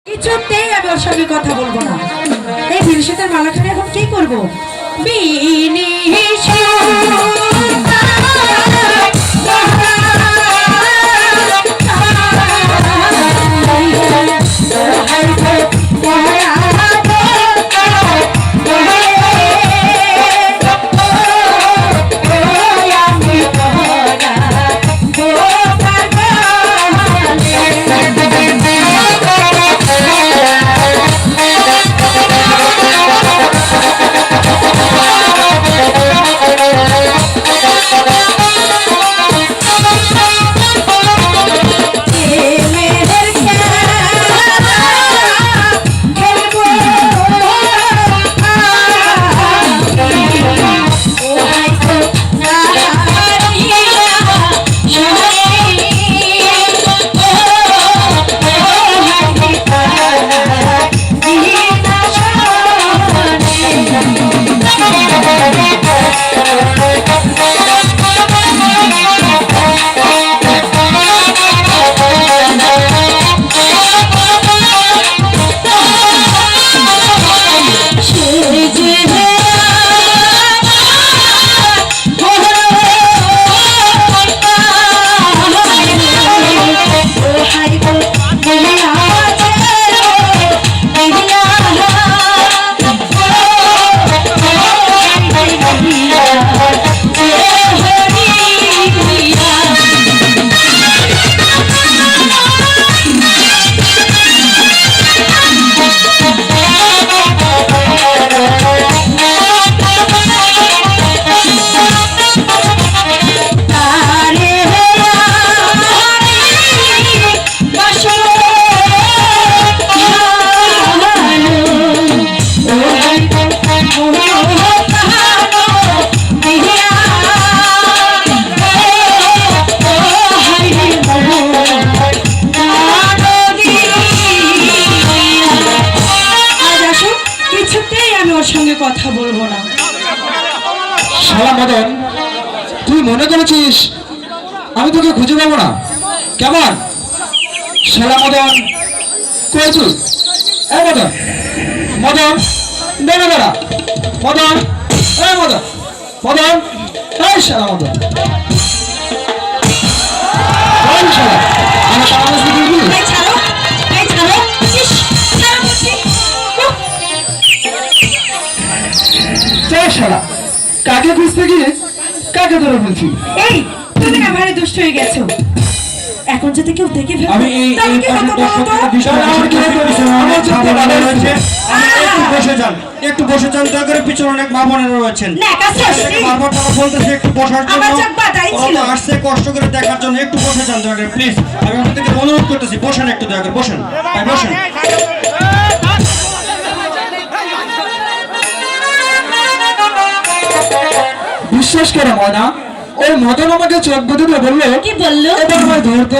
কিছুতেই আমি ওর সঙ্গে কথা বলবো না। এই বিনিশতের মালাখানে এখন কি করবো? সঙ্গে কথা বলবো না। শালা মদন, তুই মনে করেছিস আমি তোকে খুঁজে পাবো না? কেমন শালা মদন, কই তুই? এ মদন, মদন দাঁড়া দাঁড়া, মদন, এ মদন, মদন, এই শালা মদন, ওই শালা আমার সামনে দিবি? শালা কাকে খুঁজতে গিয়ে কাকে ধরে বলছি? এই তুমি না ভারী দুষ্ট হয়ে গেছো। এখন যদি কেউ দেখে ফেলে আমি এই একটু বসে যান দয়া করে, পিছনে অনেক মা বোনেরা রয়েছেন। বারবার তারা বলতেছে একটু বসার জন্য, আসছে কষ্ট করে দেখার জন্য, একটু বসে যান দয়া করে প্লিজ। আমি আপনাদেরকে অনুরোধ করতেছি বসেন, একটু দয়া করে বসেন, ভাই বসেন। বিশ্বাস করে ময়না, ওই মদন আমাকে চোখ বুঝে বললো, কি বললো? এবার আমায় ধরতো,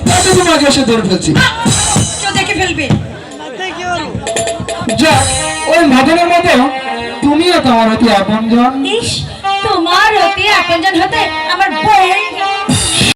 তাতে তোমাকে এসে ধরে ফেলছি। কেউ দেখে ফেলবে। যাক, ওই মদনের মতো তুমিও তোমার অতি আপনজন। ইস, তোমার অতি আপনজন হতে আমার বউয়ের